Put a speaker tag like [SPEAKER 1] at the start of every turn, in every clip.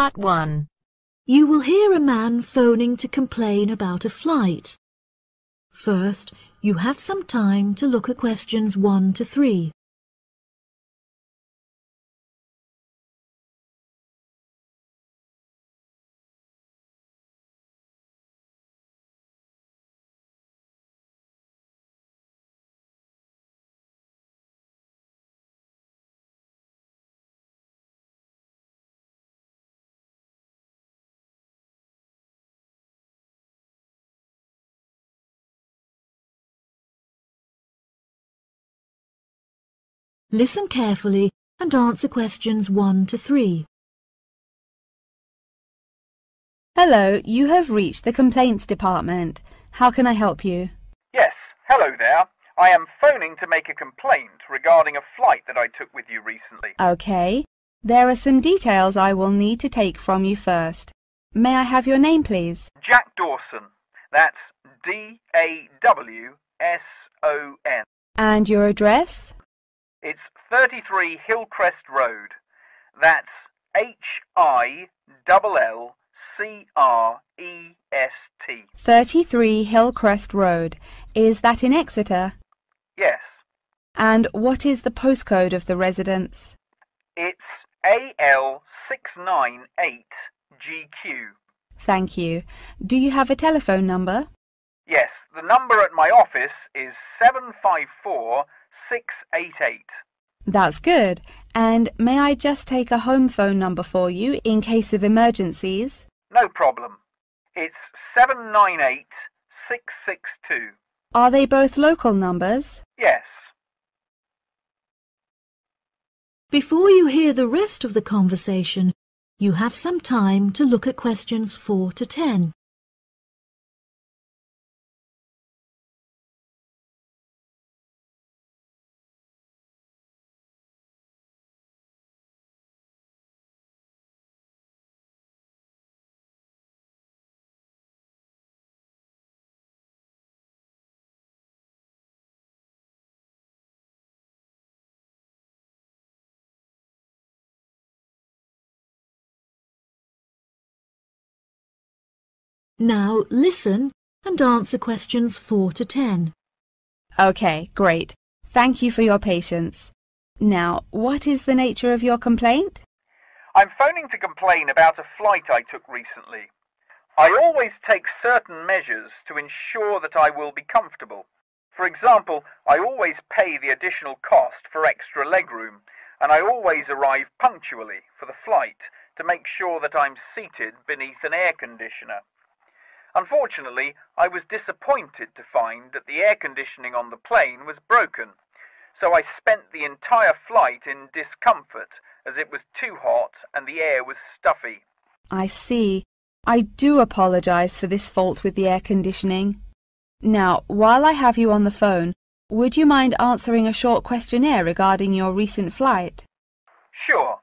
[SPEAKER 1] Part 1.
[SPEAKER 2] You will hear a man phoning to complain about a flight. First, you have some time to look at questions 1 to 3. Listen carefully and answer questions 1 to 3.
[SPEAKER 3] Hello, you have reached the complaints department. How can I help you?
[SPEAKER 4] Yes, hello there. I am phoning to make a complaint regarding a flight that I took with you recently.
[SPEAKER 3] Okay. There are some details I will need to take from you first. May I have your name, please?
[SPEAKER 4] Jack Dawson. That's D-A-W-S-O-N.
[SPEAKER 3] And your address?
[SPEAKER 4] It's 33 Hillcrest Road. That's Hillcrest.
[SPEAKER 3] 33 Hillcrest Road. Is that in Exeter?
[SPEAKER 4] Yes.
[SPEAKER 3] And what is the postcode of the residence?
[SPEAKER 4] It's AL698GQ.
[SPEAKER 3] Thank you. Do you have a telephone number?
[SPEAKER 4] Yes, the number at my office is 754688.
[SPEAKER 3] That's good. And may I just take a home phone number for you in case of emergencies?
[SPEAKER 4] No problem. It's 798662.
[SPEAKER 3] Are they both local numbers?
[SPEAKER 4] Yes.
[SPEAKER 2] Before you hear the rest of the conversation, you have some time to look at questions 4 to 10. Now listen and answer questions 4 to 10.
[SPEAKER 3] Okay, great. Thank you for your patience. Now, what is the nature of your complaint?
[SPEAKER 4] I'm phoning to complain about a flight I took recently. I always take certain measures to ensure that I will be comfortable. For example, I always pay the additional cost for extra legroom, and I always arrive punctually for the flight to make sure that I'm seated beneath an air conditioner. Unfortunately, I was disappointed to find that the air conditioning on the plane was broken, so I spent the entire flight in discomfort as it was too hot and the air was stuffy.
[SPEAKER 3] I see. I do apologize for this fault with the air conditioning. Now, while I have you on the phone, would you mind answering a short questionnaire regarding your recent flight?
[SPEAKER 4] Sure.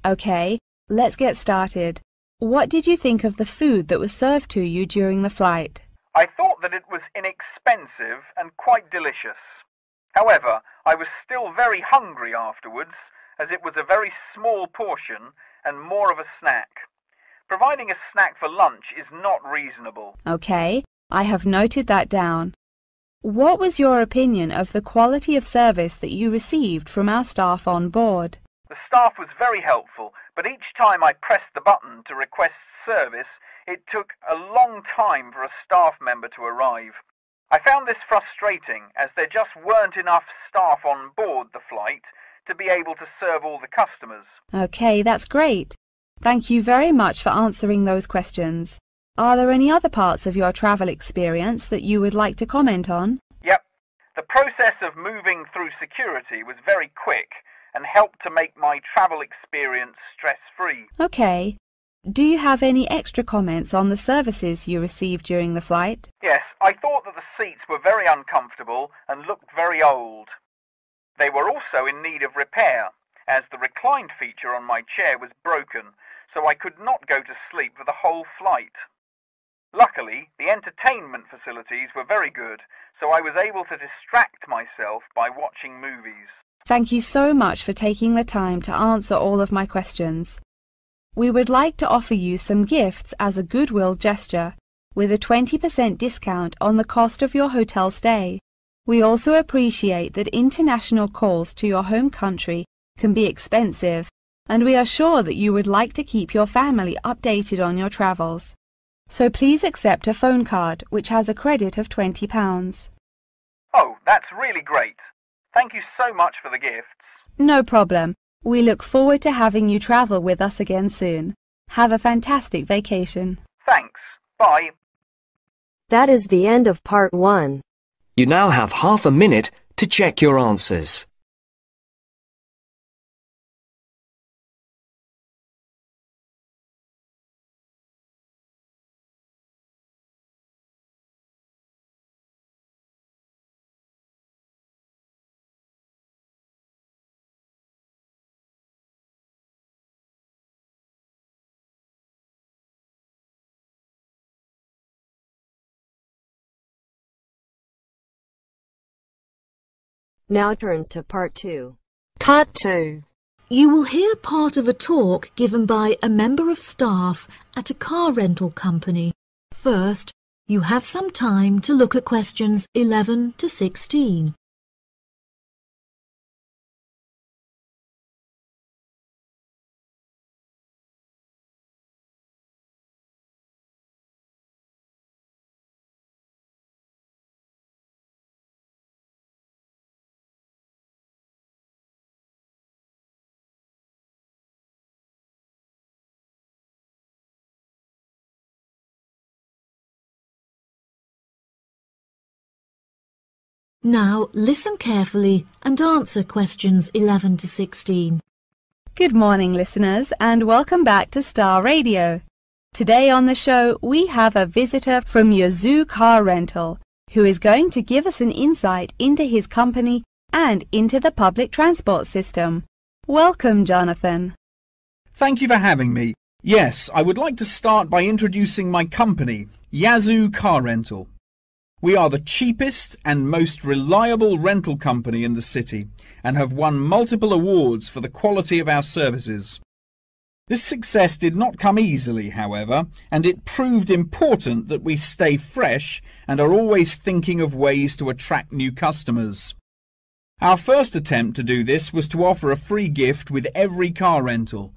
[SPEAKER 3] Okay, let's get started. What did you think of the food that was served to you during the flight?
[SPEAKER 4] I thought that it was inexpensive and quite delicious. However, I was still very hungry afterwards, as it was a very small portion and more of a snack. Providing a snack for lunch is not reasonable.
[SPEAKER 3] Okay, I have noted that down. What was your opinion of the quality of service that you received from our staff on board?
[SPEAKER 4] The staff was very helpful, but each time I pressed the button to request service, it took a long time for a staff member to arrive. I found this frustrating, as there just weren't enough staff on board the flight to be able to serve all the customers.
[SPEAKER 3] Okay, that's great. Thank you very much for answering those questions. Are there any other parts of your travel experience that you would like to comment on?
[SPEAKER 4] Yep. The process of moving through security was very quick and helped to make my travel experience stress-free.
[SPEAKER 3] Okay. Do you have any extra comments on the services you received during the flight?
[SPEAKER 4] Yes, I thought that the seats were very uncomfortable and looked very old. They were also in need of repair, as the reclined feature on my chair was broken, so I could not go to sleep for the whole flight. Luckily, the entertainment facilities were very good, so I was able to distract myself by watching movies.
[SPEAKER 3] Thank you so much for taking the time to answer all of my questions. we would like to offer you some gifts as a goodwill gesture, with a 20% discount on the cost of your hotel stay. We also appreciate that international calls to your home country can be expensive, and we are sure that you would like to keep your family updated on your travels. So please accept a phone card which has a credit of £20.
[SPEAKER 4] Oh, that's really great. Thank you so much for the gifts.
[SPEAKER 3] No problem. We look forward to having you travel with us again soon. Have a fantastic vacation.
[SPEAKER 4] Thanks. Bye.
[SPEAKER 1] That is the end of part 1.
[SPEAKER 5] You now have half a minute to check your answers.
[SPEAKER 1] Now turns to part 2.
[SPEAKER 6] Part 2.
[SPEAKER 2] You will hear part of a talk given by a member of staff at a car rental company. First, you have some time to look at questions 11 to 16. Now listen carefully and answer questions 11 to 16.
[SPEAKER 3] Good morning, listeners, and welcome back to Star Radio. Today on the show, we have a visitor from Yazoo Car Rental, who is going to give us an insight into his company and into the public transport system. Welcome, Jonathan.
[SPEAKER 4] Thank you for having me. Yes, I would like to start by introducing my company, Yazoo Car Rental. We are the cheapest and most reliable rental company in the city and have won multiple awards for the quality of our services. This success did not come easily, however, and it proved important that we stay fresh and are always thinking of ways to attract new customers. Our first attempt to do this was to offer a free gift with every car rental,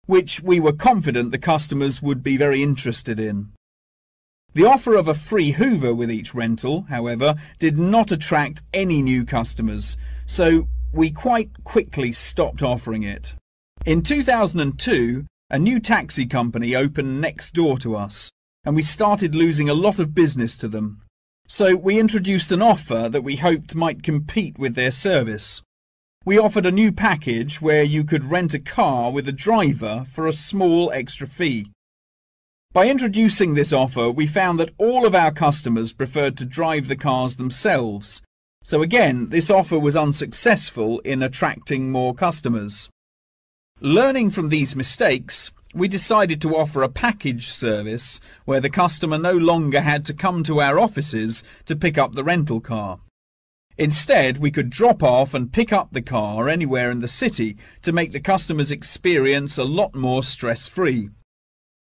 [SPEAKER 4] which we were confident the customers would be very interested in. The offer of a free Hoover with each rental, however, did not attract any new customers, so we quite quickly stopped offering it. In 2002, a new taxi company opened next door to us, and we started losing a lot of business to them. So we introduced an offer that we hoped might compete with their service. We offered a new package where you could rent a car with a driver for a small extra fee. By introducing this offer, we found that all of our customers preferred to drive the cars themselves. So again, this offer was unsuccessful in attracting more customers. Learning from these mistakes, we decided to offer a package service where the customer no longer had to come to our offices to pick up the rental car. Instead, we could drop off and pick up the car anywhere in the city to make the customer's experience a lot more stress-free.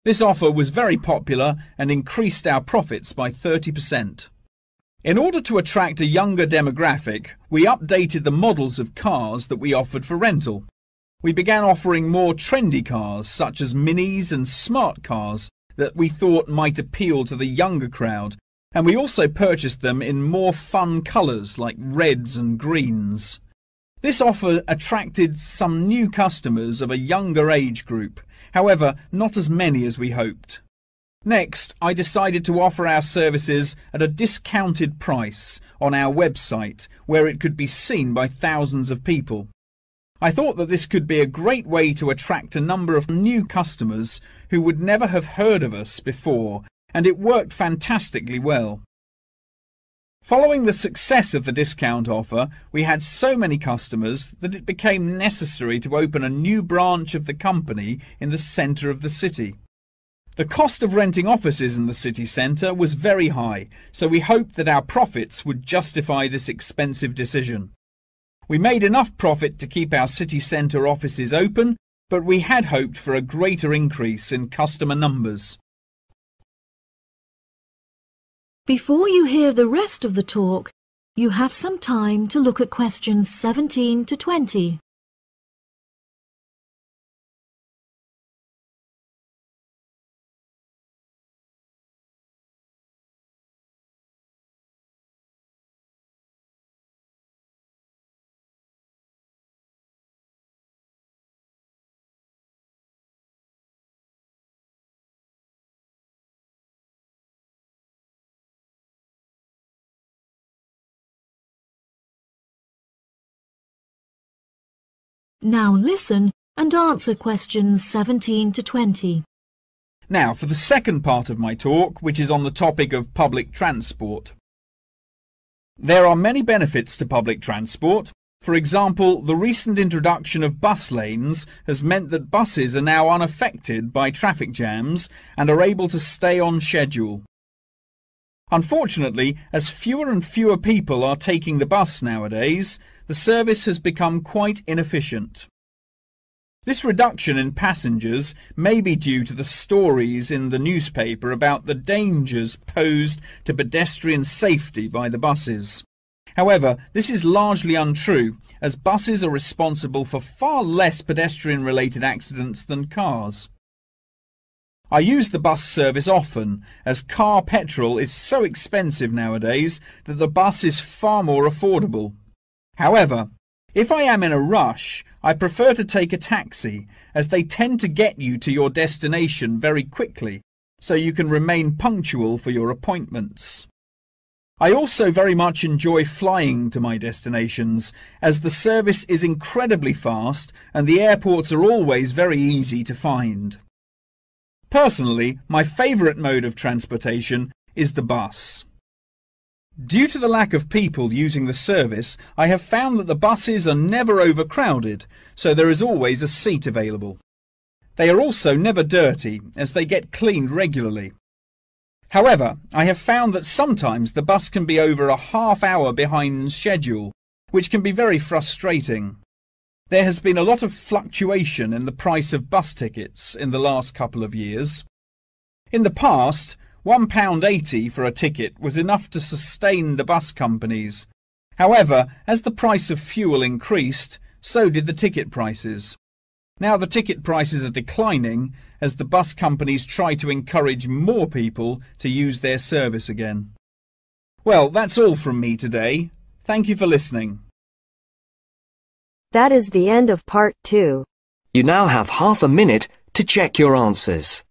[SPEAKER 4] This offer was very popular and increased our profits by 30%. In order to attract a younger demographic, we updated the models of cars that we offered for rental. We began offering more trendy cars such as minis and smart cars that we thought might appeal to the younger crowd, and we also purchased them in more fun colours like reds and greens. This offer attracted some new customers of a younger age group, however, not as many as we hoped. Next, I decided to offer our services at a discounted price on our website where it could be seen by thousands of people. I thought that this could be a great way to attract a number of new customers who would never have heard of us before, and it worked fantastically well. Following the success of the discount offer, we had so many customers that it became necessary to open a new branch of the company in the centre of the city. The cost of renting offices in the city centre was very high, so we hoped that our profits would justify this expensive decision. We made enough profit to keep our city centre offices open, but we had hoped for a greater increase in customer numbers.
[SPEAKER 2] Before you hear the rest of the talk, you have some time to look at questions 17 to 20. Now listen and answer questions 17 to 20.
[SPEAKER 4] Now for the second part of my talk, which is on the topic of public transport. There are many benefits to public transport. For example, the recent introduction of bus lanes has meant that buses are now unaffected by traffic jams and are able to stay on schedule. Unfortunately, as fewer and fewer people are taking the bus nowadays, the service has become quite inefficient. This reduction in passengers may be due to the stories in the newspaper about the dangers posed to pedestrian safety by the buses. However, this is largely untrue, as buses are responsible for far less pedestrian-related accidents than cars. I use the bus service often, as car petrol is so expensive nowadays that the bus is far more affordable. However, if I am in a rush, I prefer to take a taxi, as they tend to get you to your destination very quickly, so you can remain punctual for your appointments. I also very much enjoy flying to my destinations, as the service is incredibly fast and the airports are always very easy to find. Personally, my favourite mode of transportation is the bus. Due to the lack of people using the service, I have found that the buses are never overcrowded, so there is always a seat available. They are also never dirty, as they get cleaned regularly. However, I have found that sometimes the bus can be over a half hour behind schedule, which can be very frustrating. There has been a lot of fluctuation in the price of bus tickets in the last couple of years. In the past, £1.80 for a ticket was enough to sustain the bus companies. However, as the price of fuel increased, so did the ticket prices. Now the ticket prices are declining as the bus companies try to encourage more people to use their service again. Well, that's all from me today. Thank you for listening.
[SPEAKER 1] That is the end of part 2.
[SPEAKER 5] You now have half a minute to check your answers.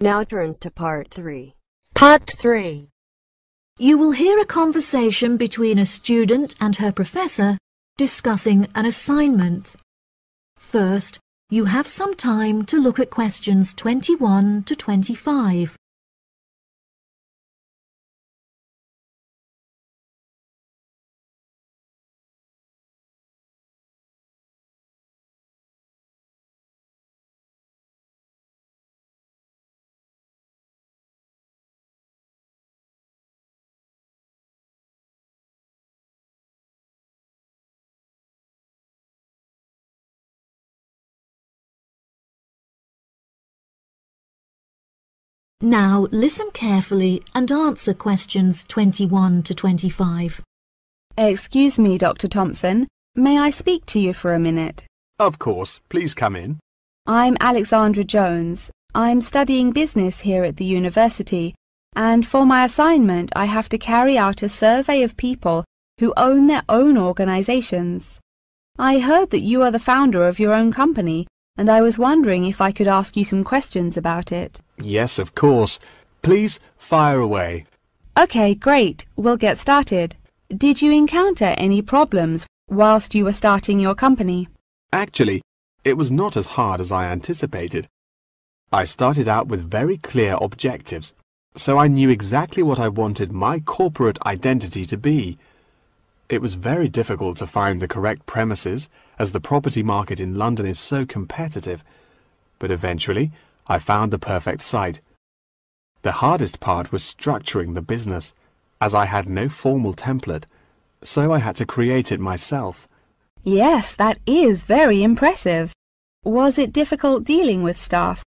[SPEAKER 1] Now turns to part 3. Part 3.
[SPEAKER 2] You will hear a conversation between a student and her professor discussing an assignment. First, you have some time to look at questions 21 to 25. Now listen carefully and answer questions 21 to 25.
[SPEAKER 3] Excuse me, Dr. Thompson. May I speak to you for a minute?
[SPEAKER 6] Of course. Please come in.
[SPEAKER 3] I'm Alexandra Jones. I'm studying business here at the university, and for my assignment I have to carry out a survey of people who own their own organizations. I heard that you are the founder of your own company, and I was wondering if I could ask you some questions about it.
[SPEAKER 6] Yes, of course. Please fire away.
[SPEAKER 3] Okay, great. We'll get started. Did you encounter any problems whilst you were starting your company?
[SPEAKER 6] Actually, It was not as hard as I anticipated. I started out with very clear objectives, so I knew exactly what I wanted my corporate identity to be. It was very difficult to find the correct premises, as the property market in London is so competitive, but eventually I found the perfect site. The hardest part was structuring the business, as I had no formal template, so I had to create it myself.
[SPEAKER 3] Yes, that is very impressive. Was it difficult dealing with staff?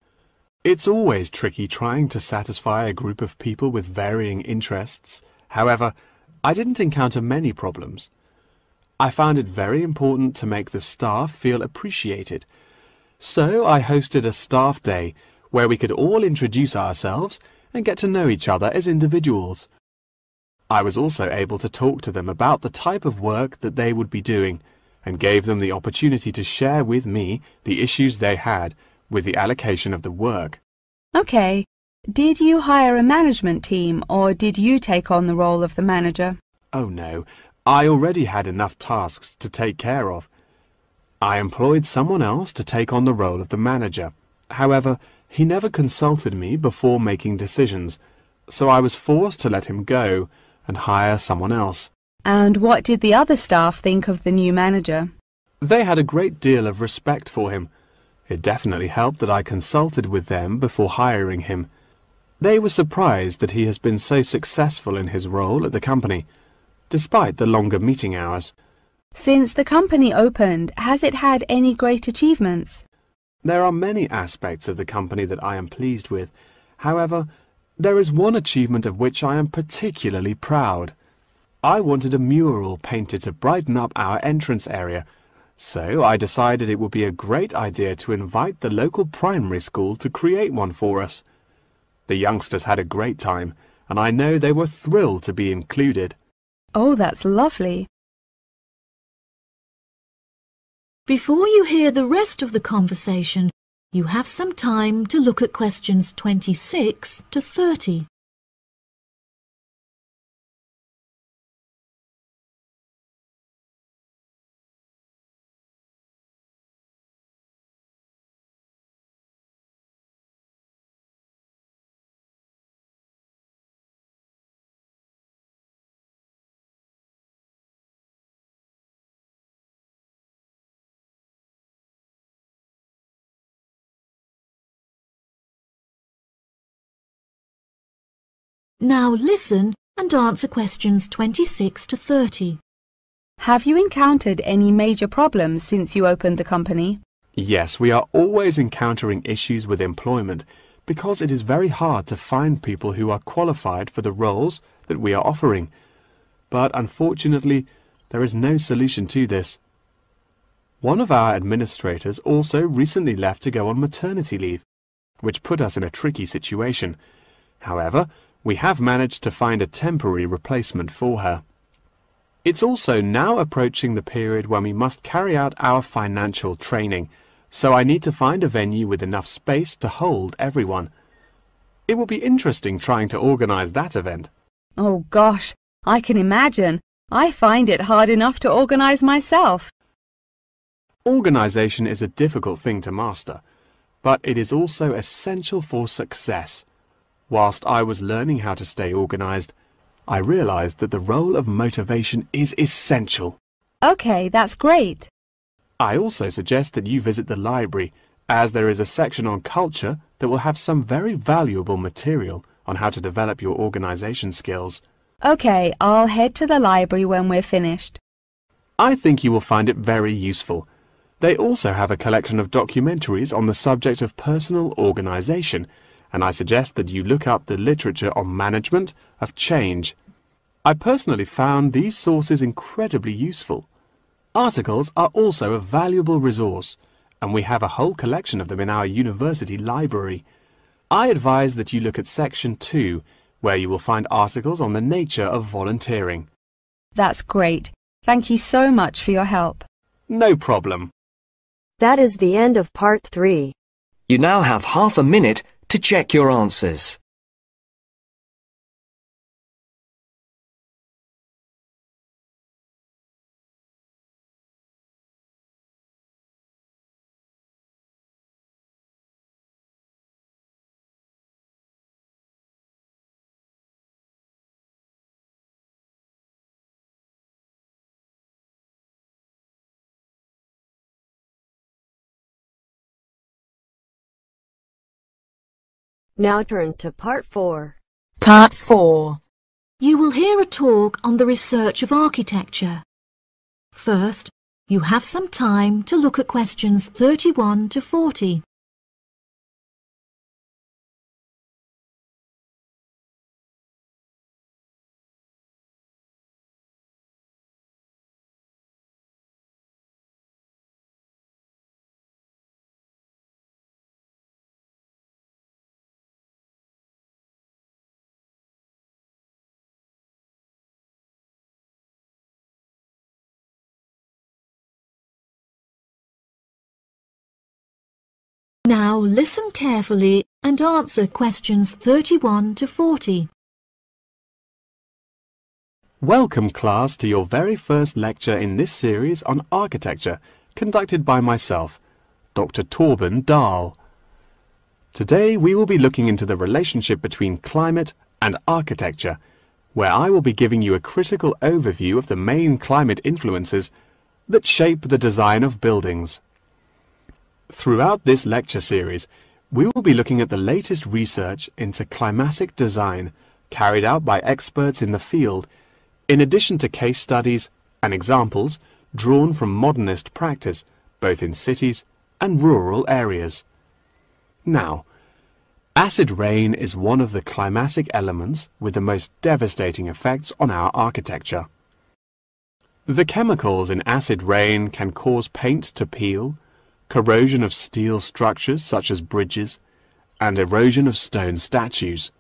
[SPEAKER 6] It's always tricky trying to satisfy a group of people with varying interests. However, I didn't encounter many problems. I found it very important to make the staff feel appreciated. So I hosted a staff day where we could all introduce ourselves and get to know each other as individuals. I was also able to talk to them about the type of work that they would be doing and gave them the opportunity to share with me the issues they had with the allocation of the work.
[SPEAKER 3] Okay. Did you hire a management team or did you take on the role of the manager?
[SPEAKER 6] Oh no, I already had enough tasks to take care of. I employed someone else to take on the role of the manager. However, he never consulted me before making decisions, so I was forced to let him go and hire someone else.
[SPEAKER 3] And what did the other staff think of the new manager?
[SPEAKER 6] They had a great deal of respect for him. It definitely helped that I consulted with them before hiring him. They were surprised that he has been so successful in his role at the company, despite the longer meeting hours.
[SPEAKER 3] Since the company opened, has it had any great achievements?
[SPEAKER 6] There are many aspects of the company that I am pleased with. However, there is one achievement of which I am particularly proud. I wanted a mural painted to brighten up our entrance area, so I decided it would be a great idea to invite the local primary school to create one for us. The youngsters had a great time, and I know they were thrilled to be included.
[SPEAKER 3] Oh, that's lovely.
[SPEAKER 2] Before you hear the rest of the conversation, you have some time to look at questions 26 to 30. Now listen and answer questions 26 to 30.
[SPEAKER 3] Have you encountered any major problems since you opened the company?
[SPEAKER 6] Yes, we are always encountering issues with employment because it is very hard to find people who are qualified for the roles that we are offering. But unfortunately, there is no solution to this. One of our administrators also recently left to go on maternity leave, which put us in a tricky situation. However, we have managed to find a temporary replacement for her. It's also now approaching the period when we must carry out our financial training, so I need to find a venue with enough space to hold everyone. It will be interesting trying to organize that event.
[SPEAKER 3] Oh gosh, I can imagine. I find it hard enough to organize myself.
[SPEAKER 6] Organization is a difficult thing to master, but it is also essential for success. Whilst I was learning how to stay organized, I realized that the role of motivation is essential.
[SPEAKER 3] Okay, that's great.
[SPEAKER 6] I also suggest that you visit the library, as there is a section on culture that will have some very valuable material on how to develop your organization skills.
[SPEAKER 3] Okay, I'll head to the library when we're finished.
[SPEAKER 6] I think you will find it very useful. They also have a collection of documentaries on the subject of personal organization, and I suggest that you look up the literature on management of change. I personally found these sources incredibly useful. Articles are also a valuable resource, and we have a whole collection of them in our university library. I advise that you look at section 2, where you will find articles on the nature of volunteering.
[SPEAKER 3] That's great. Thank you so much for your help.
[SPEAKER 6] No problem.
[SPEAKER 1] That is the end of part 3.
[SPEAKER 5] You now have half a minute to check your answers.
[SPEAKER 1] Now turns to Part 4.
[SPEAKER 2] Part 4. You will hear a talk on the research of architecture. First, you have some time to look at questions 31 to 40. Now listen carefully and answer questions 31 to 40.
[SPEAKER 6] Welcome, class, to your very first lecture in this series on architecture, conducted by myself, Dr. Torben Dahl. Today we will be looking into the relationship between climate and architecture, where I will be giving you a critical overview of the main climate influences that shape the design of buildings. Throughout this lecture series, we will be looking at the latest research into climatic design carried out by experts in the field, in addition to case studies and examples drawn from modernist practice, both in cities and rural areas. Now, acid rain is one of the climatic elements with the most devastating effects on our architecture. The chemicals in acid rain can cause paint to peel, corrosion of steel structures such as bridges, and erosion of stone statues.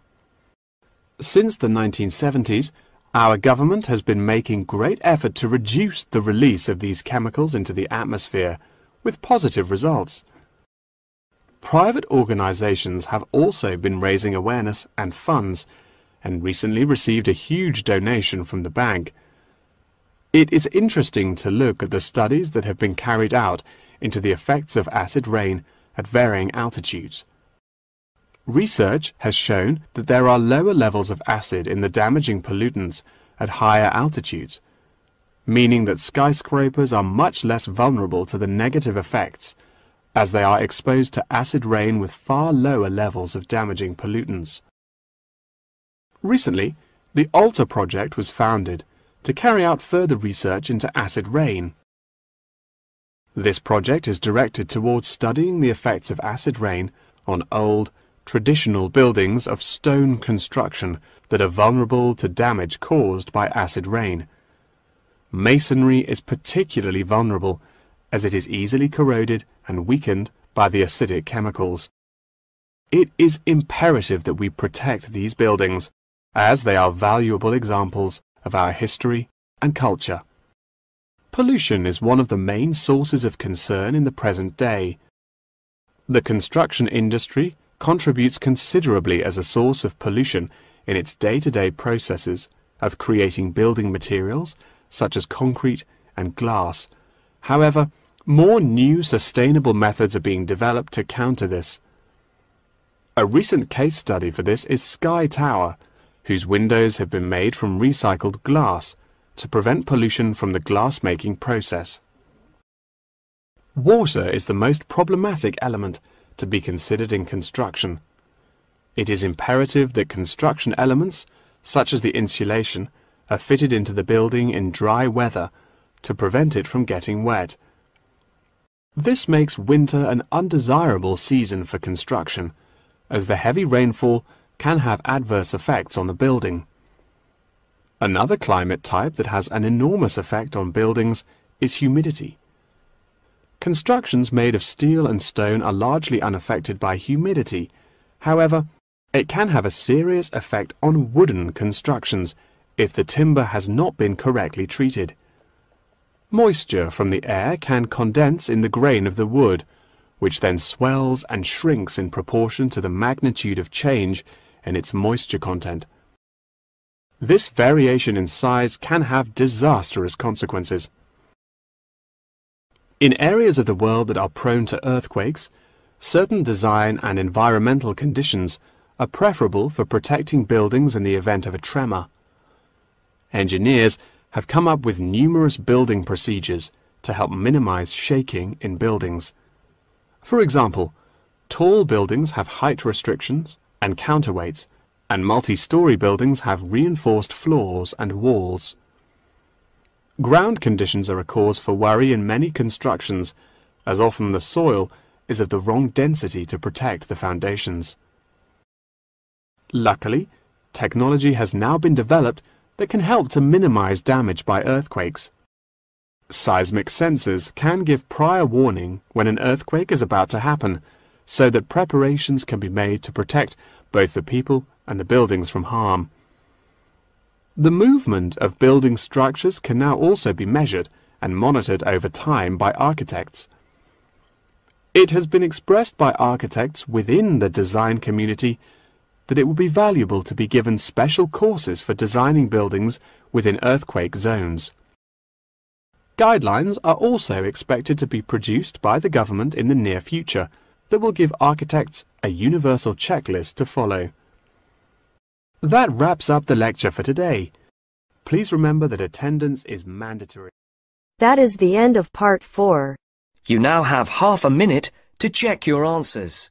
[SPEAKER 6] Since the 1970s, our government has been making great effort to reduce the release of these chemicals into the atmosphere, with positive results. Private organizations have also been raising awareness and funds, and recently received a huge donation from the bank. It is interesting to look at the studies that have been carried out into the effects of acid rain at varying altitudes. Research has shown that there are lower levels of acid in the damaging pollutants at higher altitudes, meaning that skyscrapers are much less vulnerable to the negative effects, as they are exposed to acid rain with far lower levels of damaging pollutants. Recently, the ALTA project was founded to carry out further research into acid rain. This project is directed towards studying the effects of acid rain on old, traditional buildings of stone construction that are vulnerable to damage caused by acid rain. Masonry is particularly vulnerable, as it is easily corroded and weakened by the acidic chemicals. It is imperative that we protect these buildings, as they are valuable examples of our history and culture. Pollution is one of the main sources of concern in the present day. The construction industry contributes considerably as a source of pollution in its day-to-day processes of creating building materials such as concrete and glass. However, more new sustainable methods are being developed to counter this. A recent case study for this is Sky Tower, whose windows have been made from recycled glass to prevent pollution from the glass-making process. Water is the most problematic element to be considered in construction. It is imperative that construction elements, such as the insulation, are fitted into the building in dry weather to prevent it from getting wet. This makes winter an undesirable season for construction, as the heavy rainfall can have adverse effects on the building. Another climate type that has an enormous effect on buildings is humidity. Constructions made of steel and stone are largely unaffected by humidity. However, it can have a serious effect on wooden constructions if the timber has not been correctly treated. Moisture from the air can condense in the grain of the wood, which then swells and shrinks in proportion to the magnitude of change in its moisture content. This variation in size can have disastrous consequences. In areas of the world that are prone to earthquakes, certain design and environmental conditions are preferable for protecting buildings in the event of a tremor. Engineers have come up with numerous building procedures to help minimize shaking in buildings. For example, tall buildings have height restrictions and counterweights, and multi-story buildings have reinforced floors and walls. Ground conditions are a cause for worry in many constructions, as often the soil is of the wrong density to protect the foundations. Luckily, technology has now been developed that can help to minimize damage by earthquakes. Seismic sensors can give prior warning when an earthquake is about to happen, so that preparations can be made to protect both the people and the buildings from harm. The movement of building structures can now also be measured and monitored over time by architects. It has been expressed by architects within the design community that it would be valuable to be given special courses for designing buildings within earthquake zones. Guidelines are also expected to be produced by the government in the near future that will give architects a universal checklist to follow. That wraps up the lecture for today. Please remember that attendance is mandatory.
[SPEAKER 1] That is the end of part 4.
[SPEAKER 5] You now have half a minute to check your answers.